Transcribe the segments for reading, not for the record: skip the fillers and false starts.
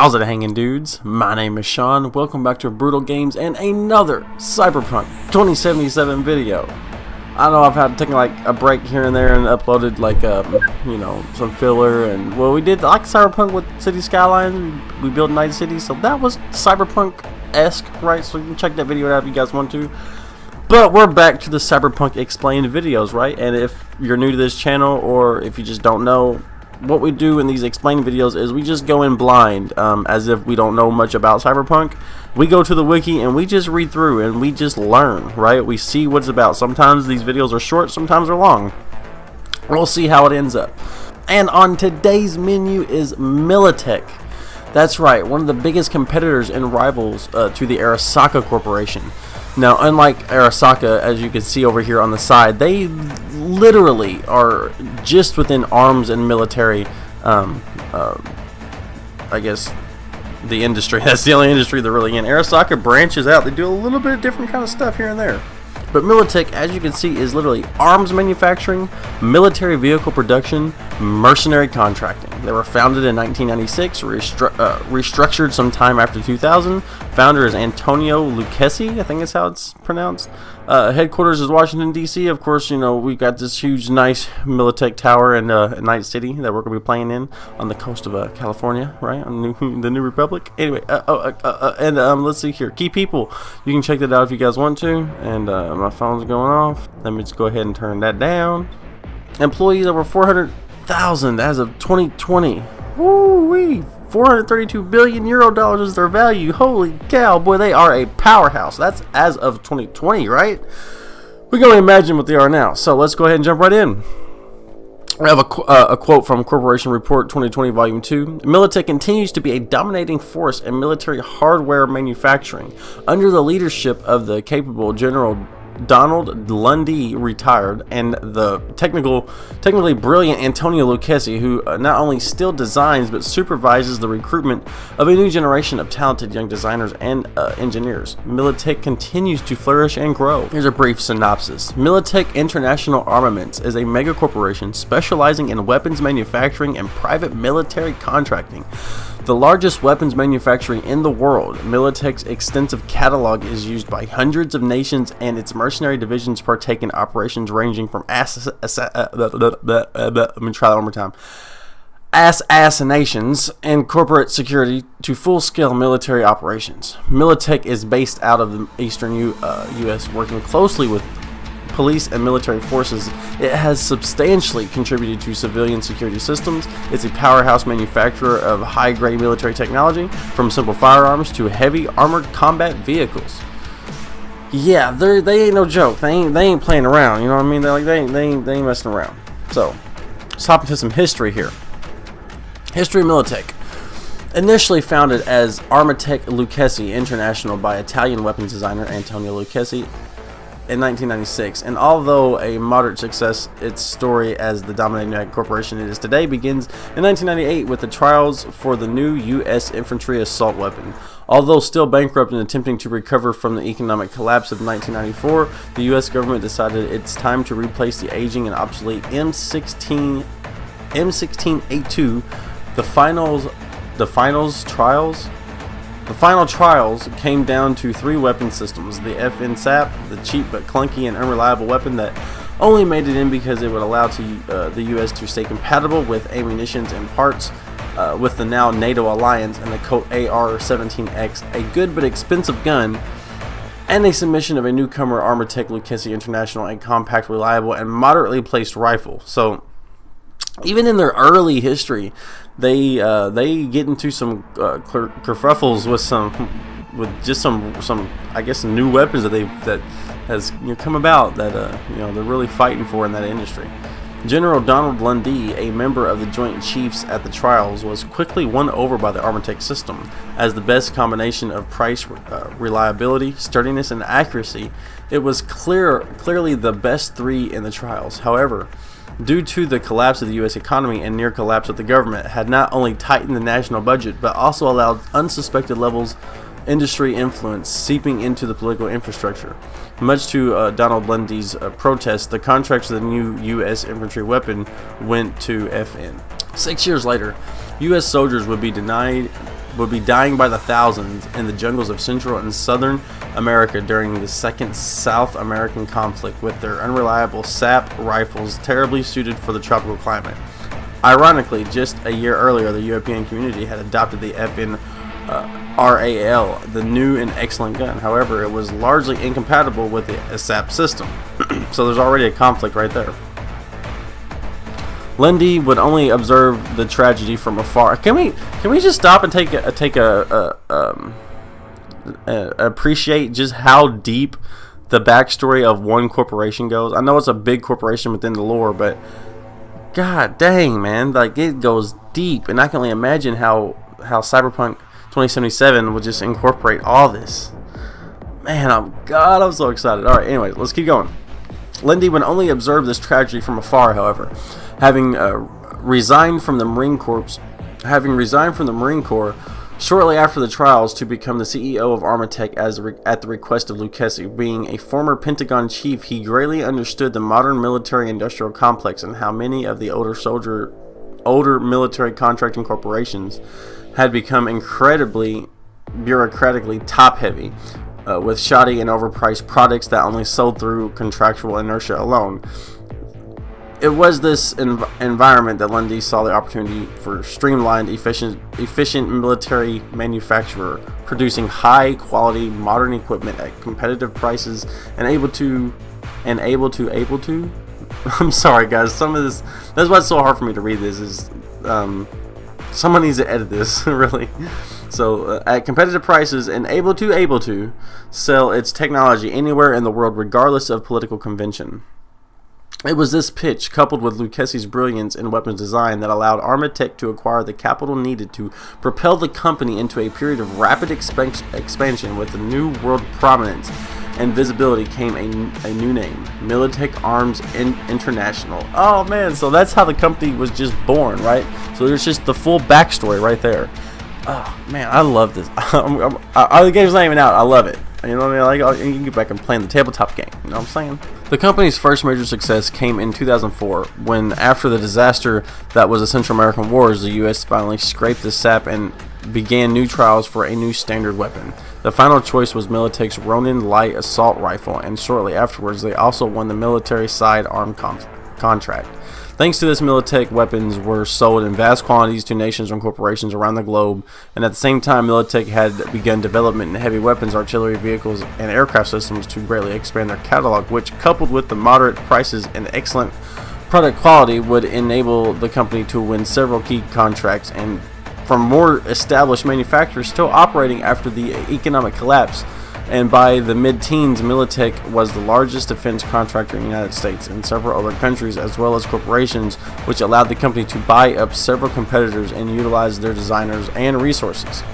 How's it hanging, dudes? My name is Sean. Welcome back to Brutal Games and another Cyberpunk 2077 video. I know I've had taken like a break here and there and uploaded like some filler, and well, we did like Cyberpunk with City Skylines. We built Night City, so that was Cyberpunk-esque, right? So you can check that video out if you guys want to. But we're back to the Cyberpunk explained videos, right? And if you're new to this channel, or if you just don't know, what we do in these explained videos is we just go in blind, as if we don't know much about Cyberpunk. We go to the wiki and we just read through and we just learn, right? We see what it's about. Sometimes these videos are short, sometimes they're long. We'll see how it ends up. And on today's menu is Militech. That's right, one of the biggest competitors and rivals to the Arasaka Corporation. Now, unlike Arasaka, as you can see over here on the side, they literally are just within arms and military, I guess, the industry. That's the only industry they're really in. Arasaka branches out. They do a little bit of different kind of stuff here and there. But Militech, as you can see, is literally arms manufacturing, military vehicle production, mercenary contracting. They were founded in 1996, restructured sometime after 2000. Founder is Antonio Lucchesi, I think that's how it's pronounced. Headquarters is Washington, D.C. Of course, you know, we got this huge, nice Militech tower in Night City that we're going to be playing in on the coast of California, right? On the New Republic. Anyway, let's see here. Key people. You can check that out if you guys want to. And my phone's going off. Let me just go ahead and turn that down. Employees over 400,000 as of 2020. Woo-wee. 432 billion euro dollars is their value. Holy cow, boy, they are a powerhouse. That's as of 2020, right? We can only imagine what they are now. So let's go ahead and jump right in. I have a quote from Corporation Report 2020 Volume 2. Militech continues to be a dominating force in military hardware manufacturing. Under the leadership of the capable General Donald Lundy, retired, and the technically brilliant Antonio Lucchesi, who not only still designs but supervises the recruitment of a new generation of talented young designers and engineers. Militech continues to flourish and grow. Here's a brief synopsis. Militech International Armaments is a mega corporation specializing in weapons manufacturing and private military contracting. The largest weapons manufacturer in the world, Militech's extensive catalog is used by hundreds of nations, and its mercenary divisions partake in operations ranging from assassinations and corporate security to full-scale military operations. Militech is based out of the eastern U.S., working closely with police and military forces. It has substantially contributed to civilian security systems. It's a powerhouse manufacturer of high-grade military technology, from simple firearms to heavy armored combat vehicles. Yeah, they ain't no joke. They ain't playing around. You know what I mean? They ain't messing around. So let's hop into some history here. History of Militech. Initially founded as Armitech Lucchesi International by Italian weapons designer Antonio Lucchesi in 1996, and although a moderate success, its story as the dominating corporation it is today begins in 1998 with the trials for the new U.S. infantry assault weapon. Although still bankrupt and attempting to recover from the economic collapse of 1994, the U.S. government decided it's time to replace the aging and obsolete M16A2. The final trials came down to three weapon systems: the FNSAP, the cheap but clunky and unreliable weapon that only made it in because it would allow the U.S. to stay compatible with ammunitions and parts with the now NATO alliance, and the Colt AR-17X, a good but expensive gun, and a submission of a newcomer Armitech Lucchesi International, a compact, reliable, and moderately placed rifle. So even in their early history, they get into some kerfuffles with some I guess new weapons that has come about that they're really fighting for in that industry. General Donald Lundy, a member of the Joint Chiefs at the trials, was quickly won over by the Armitech system as the best combination of price, reliability, sturdiness, and accuracy. It was clearly the best three in the trials. However, due to the collapse of the U.S. economy and near collapse of the government, had not only tightened the national budget, but also allowed unsuspected levels industry influence seeping into the political infrastructure. Much to Donald Lundy's protest, the contracts of the new U.S. infantry weapon went to FN. 6 years later, U.S. soldiers would be denied would be dying by the thousands in the jungles of Central and Southern America during the Second South American conflict, with their unreliable sap rifles terribly suited for the tropical climate. Ironically, just a year earlier, the European community had adopted the RAL, the new and excellent gun. However, it was largely incompatible with the sap system. So there's already a conflict right there. Lindy would only observe the tragedy from afar. Can we just stop and appreciate just how deep the backstory of one corporation goes? I know it's a big corporation within the lore, but god dang, man, like it goes deep, and I can only imagine how Cyberpunk 2077 would just incorporate all this. Man, I'm so excited. All right, anyway, let's keep going. Lindy would only observe this tragedy from afar, however, having resigned from the Marine Corps shortly after the trials to become the CEO of Militech at the request of Lucchesi. Being a former Pentagon chief, he greatly understood the modern military-industrial complex and how many of the older military contracting corporations had become incredibly bureaucratically top-heavy, with shoddy and overpriced products that only sold through contractual inertia alone. It was this environment that Lundy saw the opportunity for streamlined, efficient military manufacturer, producing high-quality, modern equipment at competitive prices, and able to. I'm sorry, guys. Some of this. That's why it's so hard for me to read this. Is someone needs to edit this, really. So, at competitive prices and able to sell its technology anywhere in the world, regardless of political convention. It was this pitch, coupled with Lucchesi's brilliance in weapons design, that allowed Militech to acquire the capital needed to propel the company into a period of rapid expansion. With the new world prominence and visibility came a new name, Militech Arms International. Oh man, so that's how the company was just born, right? So there's just the full backstory right there. Oh man, I love this. The game's not even out. I love it. You know what I mean? Like, you can get back and play the tabletop game. You know what I'm saying? The company's first major success came in 2004, when, after the disaster that was the Central American Wars, the U.S. finally scraped the sap and began new trials for a new standard weapon. The final choice was Militech's Ronin light assault rifle, and shortly afterwards, they also won the military sidearm contract. Thanks to this, Militech weapons were sold in vast quantities to nations and corporations around the globe, and at the same time, Militech had begun development in heavy weapons, artillery vehicles, and aircraft systems to greatly expand their catalog, which, coupled with the moderate prices and excellent product quality, would enable the company to win several key contracts and from more established manufacturers still operating after the economic collapse. And by the mid-teens, Militech was the largest defense contractor in the United States and several other countries, as well as corporations, which allowed the company to buy up several competitors and utilize their designers and resources.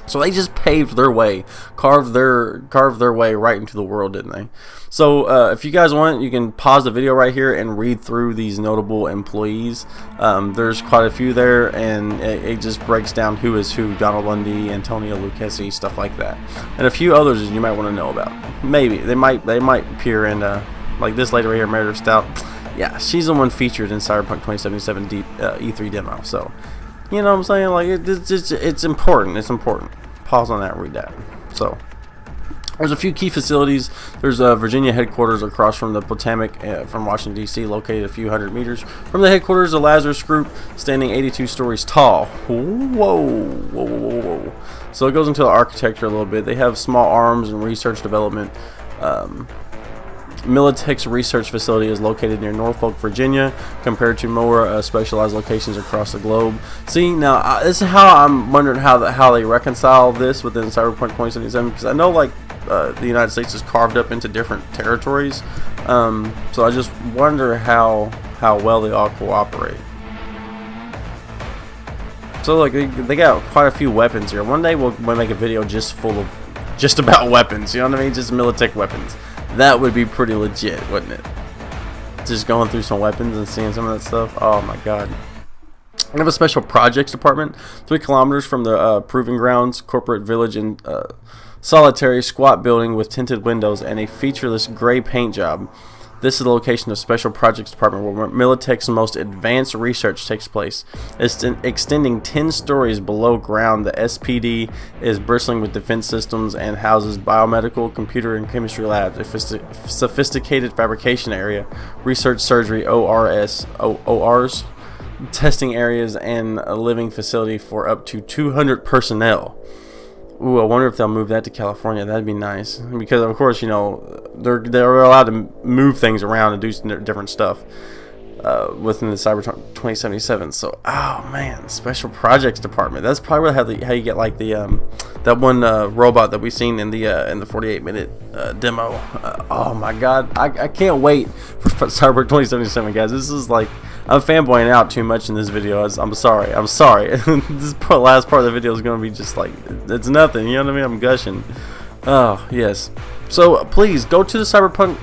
So they just paved their way, carved their way right into the world, didn't they? So if you guys want, you can pause the video right here and read through these notable employees. There's quite a few there, and it just breaks down who is who: Donald Lundy, Antonio Lucchesi, stuff like that, and a few others you might want to know about. Maybe they might appear in like this lady right here, Meredith Stout. Yeah, she's the one featured in Cyberpunk 2077 E3 demo. So you know what I'm saying? Like it's important. It's important. Pause on that and read that. So there's a few key facilities. There's a Virginia headquarters across from the Potomac from Washington, D.C., located a few hundred meters from the headquarters. The Lazarus Group, standing 82 stories tall. Whoa. So it goes into the architecture a little bit. They have small arms and research development. Militech's research facility is located near Norfolk, Virginia, compared to more specialized locations across the globe. See, now this is how I'm wondering how they reconcile this within Cyberpunk 2077, because I know like the United States is carved up into different territories, so I just wonder how well they all cooperate. So like they got quite a few weapons here. One day we'll make a video just about weapons. You know what I mean? Just Militech weapons. That would be pretty legit, wouldn't it? Just going through some weapons and seeing some of that stuff. Oh my god. We have a special projects department 3 kilometers from the Proving Grounds corporate village in solitary squat building with tinted windows and a featureless gray paint job. This is the location of Special Projects Department, where Militech's most advanced research takes place. It's extending 10 stories below ground. The SPD is bristling with defense systems and houses biomedical, computer, and chemistry labs, a sophisticated fabrication area, research surgery ORs, testing areas, and a living facility for up to 200 personnel. Ooh, I wonder if they'll move that to California. That'd be nice, because of course, you know, they're allowed to move things around and do some different stuff within the Cyberpunk 2077. So, oh man, Special Projects Department. That's probably how you get like the that one robot that we seen in the 48-minute demo. Oh my God, I can't wait for Cyberpunk 2077, guys. This is like, I'm fanboying out too much in this video. I'm sorry. This last part of the video is going to be just like, it's nothing. You know what I mean? I'm gushing. Oh, yes. So, please, go to the Cyberpunk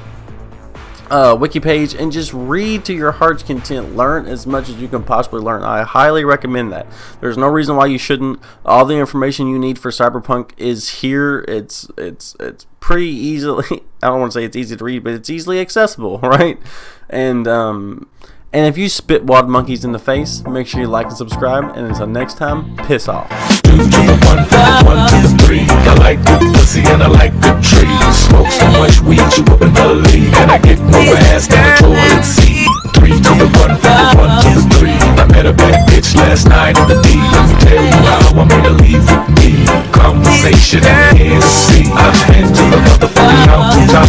wiki page and just read to your heart's content. Learn as much as you can possibly learn. I highly recommend that. There's no reason why you shouldn't. All the information you need for Cyberpunk is here. It's pretty easily, I don't want to say it's easy to read, but it's easily accessible, right? And if you spit wild monkeys in the face, make sure you like and subscribe. And until next time, piss off. 2 to the 1, 1 to the 3. I like good pussy and I like good trees. Smoke so much weed you wouldn't believe, and I get more ass than a toilet seat. 3 to the 1, 1 to the 3. I met a bad bitch last night in the D. Let me tell you how I made her leave with me. Conversation and Hennessy. I head to the motherfucking mountaintop.